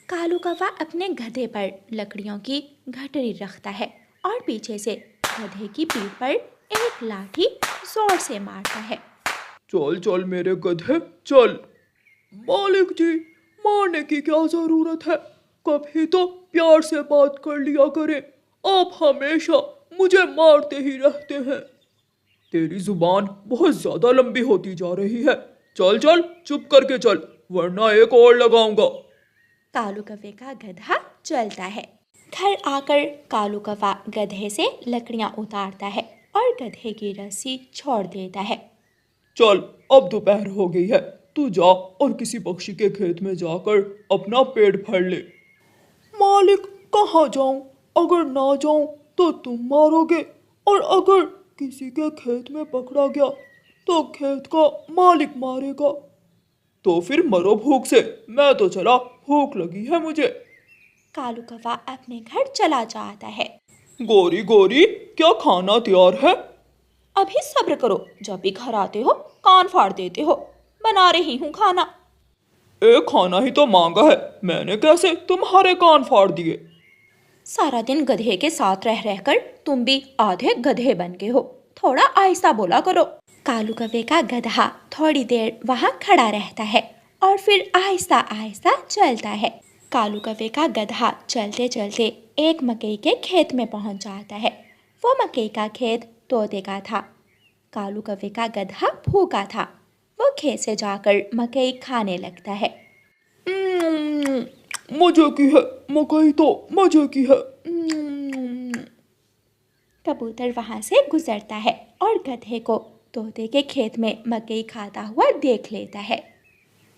कालू कौवा अपने गधे पर लकड़ियों की गठरी रखता है और पीछे से गधे की पीठ पर एक लाठी जोर से मारता है। चल चल मेरे गधे चल। मालिक जी, मारने की क्या जरूरत है, कभी तो प्यार से बात कर लिया करें। आप हमेशा मुझे मारते ही रहते हैं। तेरी जुबान बहुत ज्यादा लंबी होती जा रही है। चल चल चुप करके चल, वरना एक और लगाऊंगा। कालू कौवे का गधा चलता है। घर आकर कालू कौवा गधे से लकड़ियां उतारता है और गधे की रस्सी छोड़ देता है। चल अब दोपहर हो गई है, तू जा और किसी पक्षी के खेत में जाकर अपना पेट भर ले। मालिक, कहाँ जाऊं? अगर ना जाऊं तो तुम मारोगे, और अगर किसी के खेत में पकड़ा गया तो खेत का मालिक मारेगा। तो फिर मरो भूख से, मैं तो चला, भूख लगी है मुझे। कालू कौवा अपने घर चला जाता है। गोरी गोरी, क्या खाना तैयार है? अभी सब्र करो, जब भी घर आते हो कान फाड़ देते हो। बना रही हूँ खाना। एक खाना ही तो मांगा है, मैंने कैसे तुम्हारे कान फाड़ दिए? सारा दिन गधे के साथ रह रहकर तुम भी आधे गधे बन गए हो, थोड़ा आहिस्ता बोला करो। कालू कौवे का गधा थोड़ी देर वहां खड़ा रहता है और फिर आहिस्ता आहिस्ता चलता है। कालू कौवे का गधा चलते चलते एक मकई के खेत में पहुंच जाता है। वो मकई का खेत तोते का था। कालू कौवे का गधा भूखा था। वो खेत से जाकर मकई खाने लगता है। मजे की है मकई, तो मजे की है। कबूतर वहां से गुजरता है और गधे को तोते के खेत में मकई खाता हुआ देख लेता है।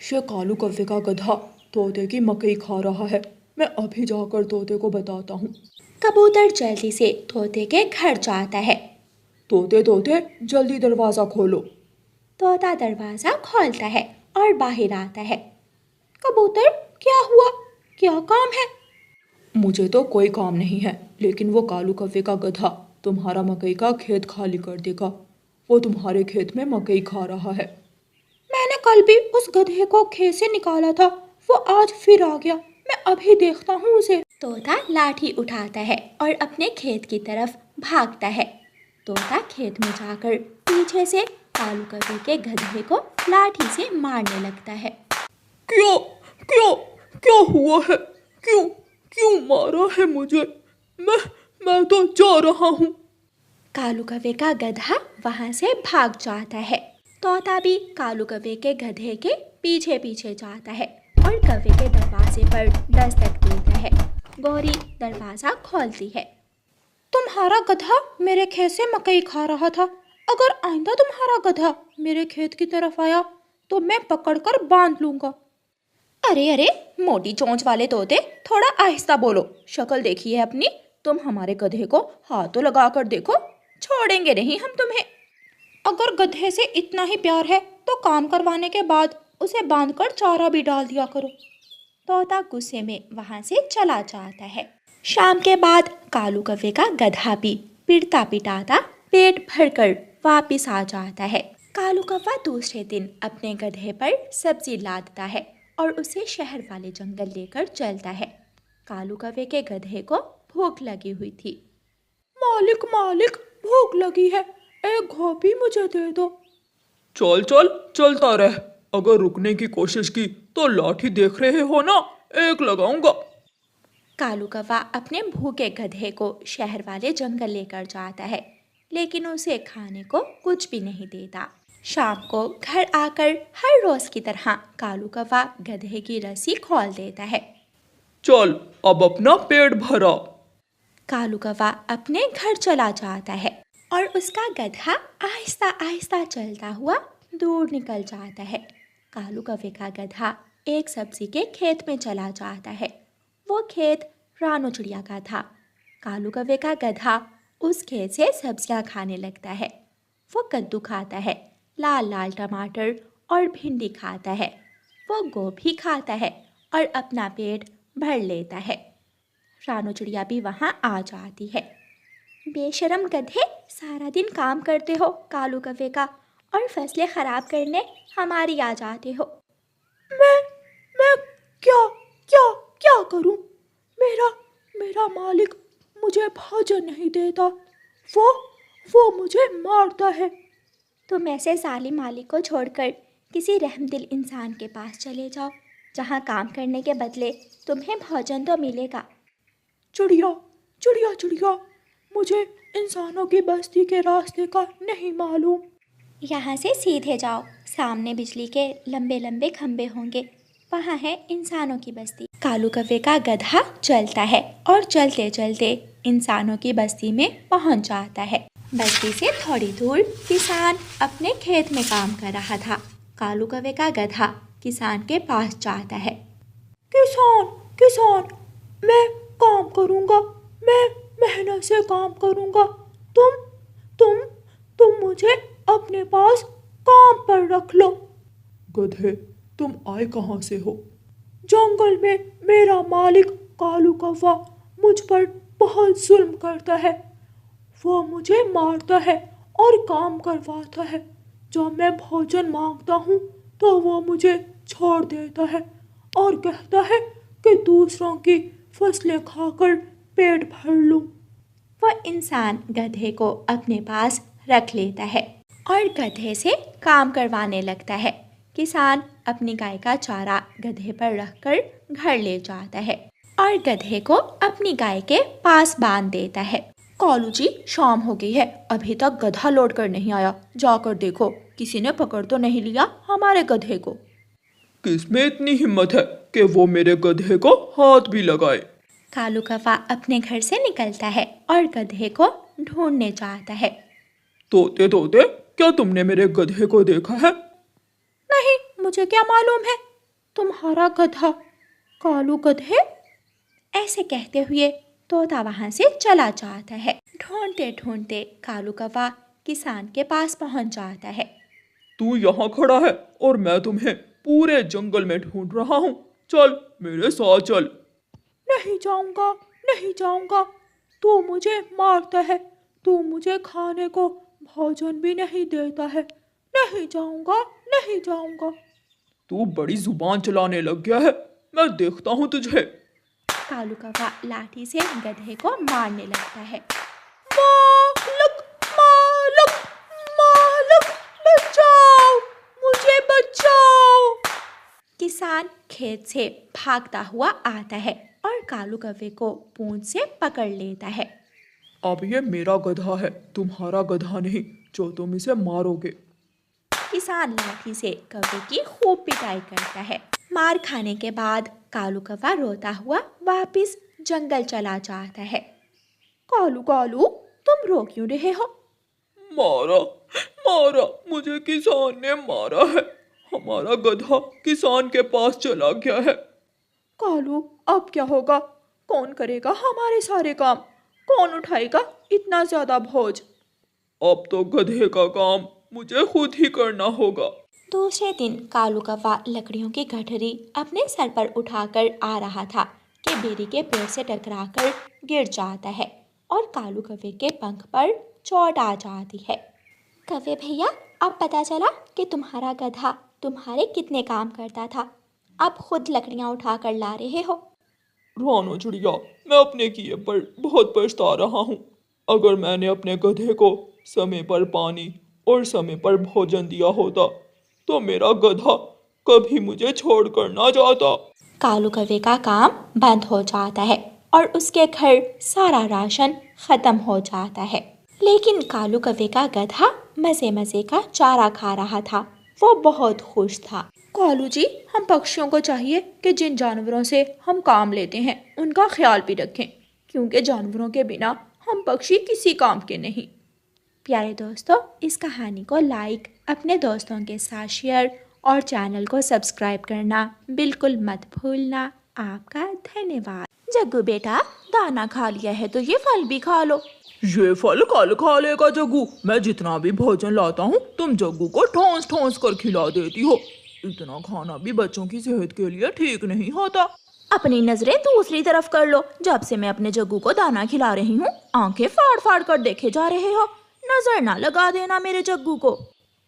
ये कालू कौवे का गधा तोते की मकई खा रहा है, मैं अभी जाकर तोते को बताता हूँ। कबूतर जल्दी से तोते के घर जाता है। तोते तोते जल्दी दरवाजा खोलो। तोता दरवाजा खोलता है और बाहर आता है। कबूतर, क्या हुआ? क्या काम है? मुझे तो कोई काम नहीं है, लेकिन वो कालू कौवे का गधा तुम्हारा मकई का खेत खाली कर देगा। वो तुम्हारे खेत में मकई खा रहा है। मैंने कल भी उस गधे को खेत से निकाला था, वो आज फिर आ गया। मैं अभी देखता हूँ उसे। तोता लाठी उठाता है और अपने खेत की तरफ भागता है। तोता खेत में जाकर पीछे से कालू कौवे के गधे को लाठी से मारने लगता है। क्या क्या क्या हुआ है? क्यों क्यों मारा है मुझे? मैं तो जा रहा हूँ। कालू कौवे का गधा वहां से भाग जाता है। तोता भी कालू कौवे के गधे के पीछे पीछे जाता है और कौवे के दरवाजे पर दस्तक देता है। गौरी दरवाजा खोलती है। तुम्हारा गधा मेरे खेत से मकई खा रहा था। अगर आइंदा तुम्हारा गधा मेरे खेत की तरफ आया तो मैं पकड़कर बांध लूंगा। अरे अरे, मोटी चोंच वाले तोते, थोड़ा आहिस्ता बोलो। शक्ल देखी है अपनी? तुम हमारे गधे को हाथ तो लगा कर देखो, छोड़ेंगे नहीं हम तुम्हें। अगर गधे से इतना ही प्यार है तो काम करवाने के बाद उसे बांधकर चारा भी डाल दिया करो। तोता गुस्से में वहां से चला जाता है। शाम के बाद कालू कौवे का गधा भी पिटता पिटाता पेट भरकर वापिस आ जाता है। कालू कौवा दूसरे दिन अपने गधे पर सब्जी लादता है और उसे शहर वाले जंगल लेकर चलता है। कालू कौवे के गधे को भूख लगी हुई थी। मालिक मालिक, भूख लगी है, एक घाव भी मुझे दे दो। चल चल चलता रह, अगर रुकने की कोशिश की तो लाठी देख रहे हो ना, एक लगाऊंगा। कालू कौवा अपने भूखे गधे को शहर वाले जंगल लेकर जाता है, लेकिन उसे खाने को कुछ भी नहीं देता। शाम को घर आकर हर रोज की तरह कालू कौवा गधे की रस्सी खोल देता है। चल अब अपना पेट भरा। कालू कौवा अपने घर चला जाता है और उसका गधा आहिस्ता आहिस्ता चलता हुआ दूर निकल जाता है। कालू कौवे का गधा एक सब्जी के खेत में चला जाता है। वो खेत रानो चिड़िया का था। कालू कौवे का गधा उस खेत से सब्जियां खाने लगता है। वो कद्दू खाता है, लाल लाल टमाटर और भिंडी खाता है। वो गोभी खाता है और अपना पेट भर लेता है। रानो चिड़िया भी वहाँ आ जाती है। बेशरम गधे, सारा दिन काम करते हो कालू कौवे का, और फसलें खराब करने हमारी आ जाते हो। मैं क्या क्या क्या क्या करूं? मेरा मेरा मालिक मुझे भोजन नहीं देता। वो मुझे मारता है। तुम ऐसे जालिम मालिक को छोड़कर किसी रहमदिल इंसान के पास चले जाओ, जहाँ काम करने के बदले तुम्हें भोजन तो मिलेगा। चिड़िया चिड़िया चिड़िया, मुझे इंसानों की बस्ती के रास्ते का नहीं मालूम। यहाँ से सीधे जाओ, सामने बिजली के लंबे लंबे खंबे होंगे, वहाँ है इंसानों की बस्ती। कालू कौवे का गधा चलता है और चलते चलते इंसानों की बस्ती में पहुँच जाता है। बस्ती से थोड़ी दूर किसान अपने खेत में काम कर रहा था। कालू कौवे का गधा किसान के पास जाता है। किसान किसान, मैं काम करूँगा, मैं मेहनत से काम करूँगा। तुम मुझे अपने पास काम पर रख लो। गधे, तुम आए कहाँ से हो? जंगल में मेरा मालिक कालू कौवा मुझ पर बहुत जुल्म करता है। वो मुझे मारता है और काम करवाता है। जब मैं भोजन मांगता हूँ तो वो मुझे छोड़ देता है और कहता है कि दूसरों की फसलें खाकर पेट भर लूं। वह इंसान गधे को अपने पास रख लेता है और गधे से काम करवाने लगता है। किसान अपनी गाय का चारा गधे पर रखकर घर ले जाता है और गधे को अपनी गाय के पास बांध देता है। कालू जी, शाम हो गई है, अभी तक गधा लौट कर नहीं आया। जाकर देखो, किसी ने पकड़ तो नहीं लिया हमारे गधे को। किसमें इतनी हिम्मत है कि वो मेरे गधे को हाथ भी लगाए? कालू कौवा अपने घर से निकलता है और गधे को ढूंढने जाता है। तोते तोते, क्या तुमने मेरे गधे को देखा है? नहीं, मुझे क्या मालूम है, तुम्हारा गधा कालू गधे। ऐसे कहते हुए तोता वहां से चला जाता है। ढूंढते ढूंढते कालू कौवा किसान के पास पहुंच जाता है। तू यहाँ खड़ा है और मैं तुम्हें पूरे जंगल में ढूंढ रहा हूँ। चल मेरे साथ चल। नहीं जाऊंगा, नहीं जाऊंगा। तू मुझे मारता है, तू मुझे खाने को भोजन भी नहीं देता है। नहीं जाऊंगा, नहीं जाऊंगा। तू बड़ी जुबान चलाने लग गया है, मैं देखता हूँ तुझे। कालू कौवा लाठी से गधे को मारने लगता है। मालिक, मालिक, मालिक, बचाओ, मुझे बचाओ। किसान खेत से भागता हुआ आता है और कालू कौवे को पूंछ से पकड़ लेता है। अब ये मेरा गधा है, तुम्हारा गधा नहीं जो तुम इसे मारोगे। किसान लाठी से कौवे की खूब पिटाई करता है। मार खाने के बाद कालू कौवा रोता हुआ वापस जंगल चला जाता है। कालू कालू, तुम रो क्यों रहे हो? मारा, मारा, मुझे किसान ने मारा है। हमारा गधा किसान के पास चला गया है। कालू, अब क्या होगा? कौन करेगा हमारे सारे काम? कौन उठाएगा इतना ज्यादा बोझ? अब तो गधे का काम मुझे खुद ही करना होगा। दूसरे दिन कालू कौवा लकड़ियों की गठरी अपने सर पर उठाकर आ रहा था कि बेरी के पेड़ से टकराकर गिर जाता है और कालू कौवे के पंख पर चोट आ जाती है। कौवे भैया, अब पता चला कि तुम्हारा गधा तुम्हारे कितने काम करता था। अब खुद लकड़ियाँ उठाकर ला रहे हो। रानो चिड़िया, मैं अपने किए पर बहुत पछता रहा हूँ। अगर मैंने अपने गधे को समय पर पानी और समय पर भोजन दिया होता तो मेरा गधा कभी मुझे छोड़कर ना जाता। कालू कौवे का काम बंद हो जाता है और उसके घर सारा राशन खत्म हो जाता है। लेकिन कालू कौवे का गधा मजे मजे का चारा खा रहा था। वो बहुत खुश था। कालू जी, हम पक्षियों को चाहिए कि जिन जानवरों से हम काम लेते हैं उनका ख्याल भी रखें, क्योंकि जानवरों के बिना हम पक्षी किसी काम के नहीं। प्यारे दोस्तों, इस कहानी को लाइक, अपने दोस्तों के साथ शेयर और चैनल को सब्सक्राइब करना बिल्कुल मत भूलना। आपका धन्यवाद। जग्गू बेटा, दाना खा लिया है तो ये फल भी खा लो। ये फल कल खा लेगा जग्गू। मैं जितना भी भोजन लाता हूँ तुम जग्गू को ठोंस ठोंस कर खिला देती हो। इतना खाना भी बच्चों की सेहत के लिए ठीक नहीं होता। अपनी नजरें दूसरी तरफ कर लो। जब से मैं अपने जग्गू को दाना खिला रही हूँ, आंखें फाड़ फाड़ कर देखे जा रहे हो। नजर ना लगा देना मेरे जग्गू को।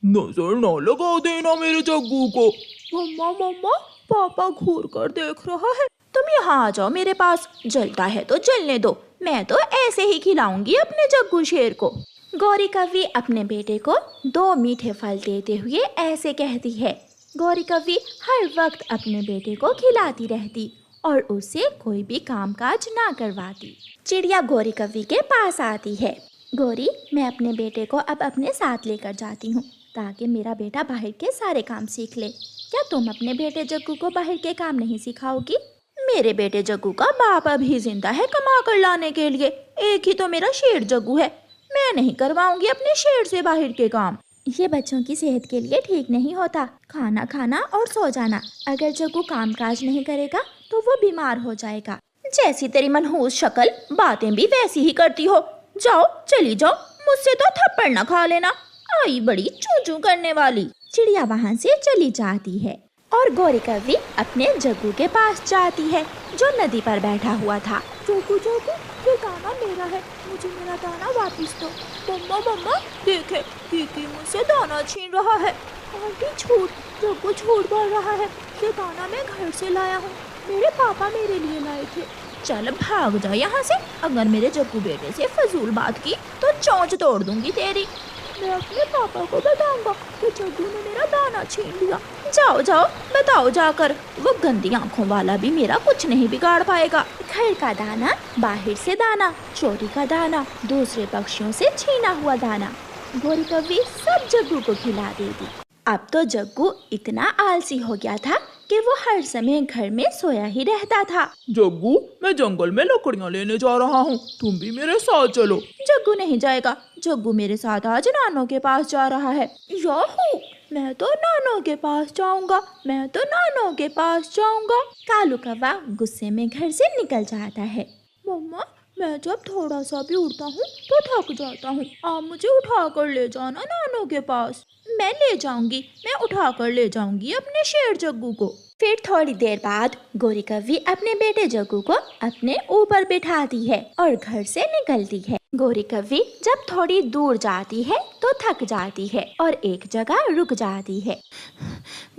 नजर ना लगा देना मेरे जग्गू को। मम्मा मम्मा, पापा घूर कर देख रहा है। तुम तुम यहाँ आ जाओ मेरे पास, जलता है तो जलने दो, मैं तो ऐसे ही खिलाऊंगी अपने जग्गू शेर को। गौरी कव्वी अपने बेटे को 2 मीठे फल देते हुए ऐसे कहती है। गौरी कव्वी हर वक्त अपने बेटे को खिलाती रहती और उससे कोई भी कामकाज ना करवाती। चिड़िया गौरी कव्वी के पास आती है। गौरी, मैं अपने बेटे को अब अपने साथ लेकर जाती हूँ ताकि मेरा बेटा बाहर के सारे काम सीख ले। क्या तुम अपने बेटे जग्गू को बाहर के काम नहीं सिखाओगी? मेरे बेटे जग्गू का बाप अभी जिंदा है कमा कर लाने के लिए, एक ही तो मेरा शेर जग्गू है, मैं नहीं करवाऊंगी अपने शेर से बाहर के काम। ये बच्चों की सेहत के लिए ठीक नहीं होता, खाना खाना और सो जाना। अगर जग्गू कामकाज नहीं करेगा तो वो बीमार हो जाएगा। जैसी तेरी मनहूस शक्ल, बातें भी वैसी ही करती हो। जाओ, चली जाओ, मुझसे तो थप्पड़ न खा लेना, आई बड़ी चूचू करने वाली। चिड़िया वहाँ से चली जाती है और गौरी कव्वी अपने जग्गू के पास जाती है जो नदी पर बैठा हुआ था। जग्गू जग्गू, ये दाना मेरा है, मुझे मेरा दाना वापस दो। मम्मा मम्मा, देखे कीकी मुझसे दाना छीन रहा है। आंटी छूट, जग्गू झूठ बोल रहा है, ये दाना मैं घर से लाया हूँ, मेरे पापा मेरे लिए लाए थे। चल भाग जा यहाँ से, अगर मेरे जग्गू बेटे से फजूल बात की तो चोंच तोड़ दूंगी तेरी। मैं अपने पापा को बताऊंगा कि जग्गू ने मेरा दाना छीन लिया। जाओ जाओ, बताओ जाकर, वो गंदी आंखों वाला भी मेरा कुछ नहीं बिगाड़ पाएगा। घर का दाना, बाहर से दाना, चोरी का दाना, दूसरे पक्षियों से छीना हुआ दाना, गौरी कव्वी सब जग्गू को खिला देती। अब तो जग्गू इतना आलसी हो गया था कि वो हर समय घर में सोया ही रहता था। जग्गू, मैं जंगल में लकड़ियाँ लेने जा रहा हूँ, तुम भी मेरे साथ चलो। जग्गू नहीं जाएगा, जग्गू मेरे साथ आज नानो के पास जा रहा है। याहू, मैं तो नानो के पास जाऊंगा, मैं तो नानो के पास जाऊंगा। कालू कौवा गुस्से में घर से निकल जाता है। मम्मा, मैं जब थोड़ा सा भी उड़ता हूँ तो थक जाता हूँ, आप मुझे उठा कर ले जाना नानो के पास। मैं ले जाऊंगी, मैं उठा कर ले जाऊंगी अपने शेर जग्गू को। फिर थोड़ी देर बाद गौरी कव्वी अपने बेटे जग्गू को अपने ऊपर बिठाती है और घर से निकलती है। गौरी कव्वी जब थोड़ी दूर जाती है तो थक जाती है और एक जगह रुक जाती है।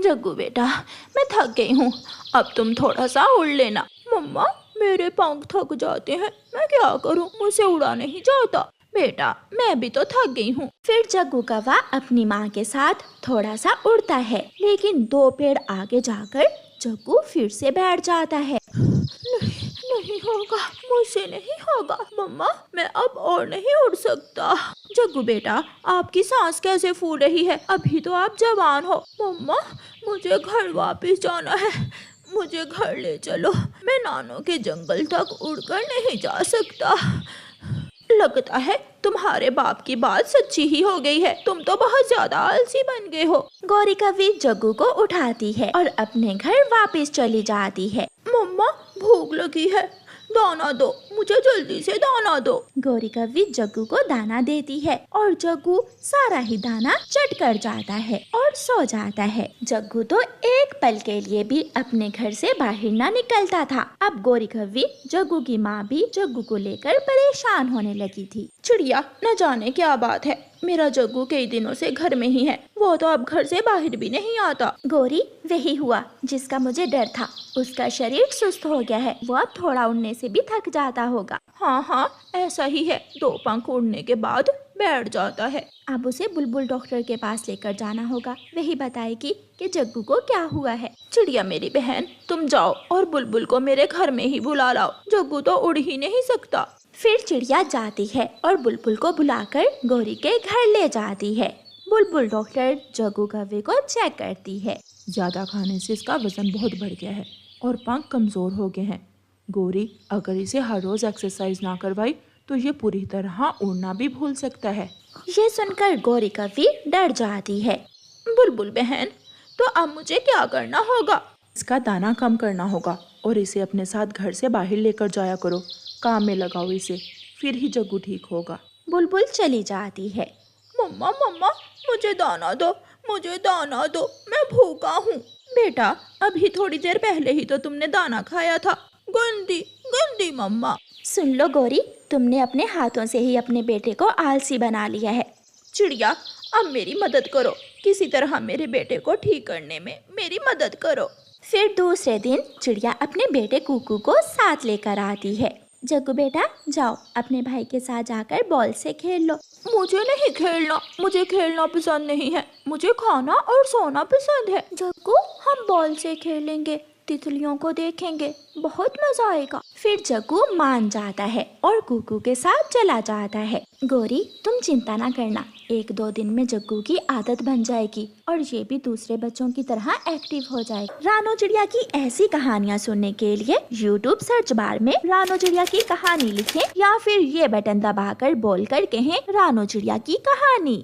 जग्गू बेटा, मैं थक गई हूँ, अब तुम थोड़ा सा उड़ लेना। मम्मा, मेरे पंख थक जाते हैं, मैं क्या करूँ, मुझे उड़ा नहीं जाता। बेटा, मैं भी तो थक गई हूँ। फिर जग्गू कौवा अपनी माँ के साथ थोड़ा सा उड़ता है, लेकिन 2 पेड़ आगे जाकर जग्गू फिर से बैठ जाता है। नहीं होगा, मुझसे नहीं होगा मम्मा, मैं अब और नहीं उड़ सकता। जग्गू बेटा, आपकी सांस कैसे फूल रही है, अभी तो आप जवान हो। मम्मा, मुझे घर वापस जाना है, मुझे घर ले चलो, मैं नानो के जंगल तक उड़कर नहीं जा सकता। लगता है तुम्हारे बाप की बात सच्ची ही हो गई है, तुम तो बहुत ज्यादा आलसी बन गए हो। गौरी कव्वी जग्गू को उठाती है और अपने घर वापस चली जाती है। मम्मा, भूख लगी है, दाना दो, मुझे जल्दी से दाना दो। गौरी कव्वी जग्गू को दाना देती है और जग्गू सारा ही दाना चट कर जाता है और सो जाता है। जग्गू तो एक पल के लिए भी अपने घर से बाहर ना निकलता था। अब गौरी कव्वी जग्गू की माँ भी जग्गू को लेकर परेशान होने लगी थी। चिड़िया, न जाने क्या बात है, मेरा जग्गू कई दिनों से घर में ही है, वो तो अब घर से बाहर भी नहीं आता। गौरी, वही हुआ जिसका मुझे डर था, उसका शरीर सुस्त हो गया है, वो अब थोड़ा उड़ने से भी थक जाता होगा। हाँ हाँ, ऐसा ही है, 2 पंख उड़ने के बाद बैठ जाता है। अब उसे बुलबुल डॉक्टर के पास लेकर जाना होगा, वही बताएगी कि जग्गू को क्या हुआ है। चिड़िया मेरी बहन, तुम जाओ और बुलबुल को मेरे घर में ही बुला लाओ, जग्गू तो उड़ ही नहीं सकता। फिर चिड़िया जाती है और बुलबुल को बुलाकर गौरी के घर ले जाती है। बुलबुल डॉक्टर जग्गू कव्वे को चेक करती है। ज़्यादा खाने से इसका वजन बहुत बढ़ गया है और पंख कमज़ोर हो गए हैं। गौरी, अगर इसे हर रोज़ एक्सरसाइज ना करवाई तो ये पूरी तरह उड़ना भी भूल सकता है। ये सुनकर गौरी कव्वी डर जाती है। बुलबुल बहन, तो अब मुझे क्या करना होगा? इसका दाना कम करना होगा और इसे अपने साथ घर से बाहर लेकर जाया करो, काम में लगाओ इसे, फिर ही जग्गू ठीक होगा। बुलबुल चली जाती है। मम्मा मम्मा, मुझे दाना दो, मुझे दाना दो, मैं भूखा हूँ। बेटा, अभी थोड़ी देर पहले ही तो तुमने दाना खाया था, गंदी गंदी मम्मा। सुन लो गौरी, तुमने अपने हाथों से ही अपने बेटे को आलसी बना लिया है। चिड़िया, अब मेरी मदद करो, किसी तरह मेरे बेटे को ठीक करने में मेरी मदद करो। फिर दूसरे दिन चिड़िया अपने बेटे कुकू को साथ लेकर आती है। जग्गू बेटा, जाओ अपने भाई के साथ जाकर बॉल से खेल लो। मुझे नहीं खेलना, मुझे खेलना पसंद नहीं है, मुझे खाना और सोना पसंद है। जग्गू, हम बॉल से खेलेंगे, तितलियों को देखेंगे, बहुत मजा आएगा। फिर जग्गू मान जाता है और कुकू के साथ चला जाता है। गौरी, तुम चिंता ना करना, 1-2 दिन में जग्गू की आदत बन जाएगी और ये भी दूसरे बच्चों की तरह एक्टिव हो जाएगा। रानो चिड़िया की ऐसी कहानियाँ सुनने के लिए YouTube सर्च बार में रानो चिड़िया की कहानी लिखें या फिर ये बटन दबाकर बोल कर कहें रानो चिड़िया की कहानी।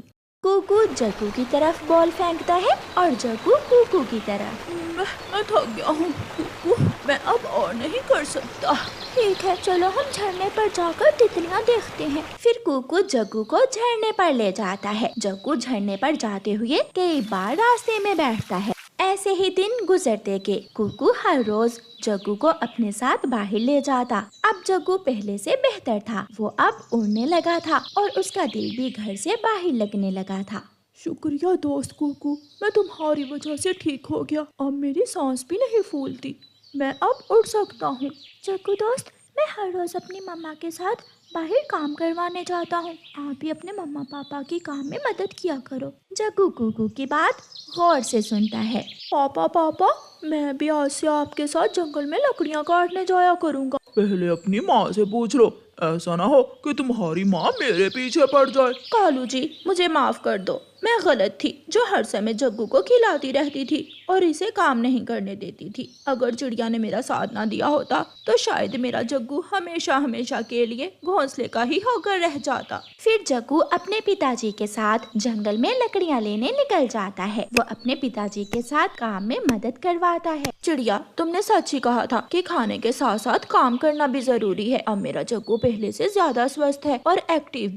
कुकू जग्गू की तरफ बॉल फेंकता है और जग्गू कुकू की तरफ। मैं थक गया हूँ कुकू, मैं अब और नहीं कर सकता। ठीक है, चलो हम झरने पर जाकर तितलियाँ देखते हैं। फिर कुकू जग्गू को झरने पर ले जाता है। जग्गू झरने पर जाते हुए कई बार रास्ते में बैठता है। ऐसे ही दिन गुजरते के कुकू हर रोज जग्गू को अपने साथ बाहर ले जाता। अब जग्गू पहले से बेहतर था, वो अब उड़ने लगा था और उसका दिल भी घर से बाहर लगने लगा था। शुक्रिया दोस्त कुकू, मैं तुम्हारी वजह से ठीक हो गया। अब मेरी सांस भी नहीं फूलती, मैं अब उड़ सकता हूँ। जग्गू दोस्त, मैं हर रोज अपनी मम्मा के साथ बाहर काम करवाने जाता हूँ, आप भी अपने मम्मा पापा की काम में मदद किया करो। जग्गू कुकू की बात गौर से सुनता है। पापा, मैं भी आज से आपके साथ जंगल में लकड़ियाँ काटने जाया करूँगा। पहले अपनी माँ से पूछ लो, ऐसा ना हो कि तुम्हारी माँ मेरे पीछे पड़ जाए। कालू जी, मुझे माफ कर दो, मैं गलत थी जो हर समय जग्गू को खिलाती रहती थी और इसे काम नहीं करने देती थी। अगर चिड़िया ने मेरा साथ ना दिया होता तो शायद मेरा जग्गू हमेशा हमेशा के लिए घोंसले का ही होकर रह जाता। फिर जग्गू अपने पिताजी के साथ जंगल में लकड़ियाँ लेने निकल जाता है। वो अपने पिताजी के साथ काम में मदद करवाता है। चिड़िया, तुमने सच ही कहा था कि खाने के साथ साथ काम करना भी जरूरी है। अब मेरा जग्गू पहले से ज्यादा स्वस्थ है और एक्टिव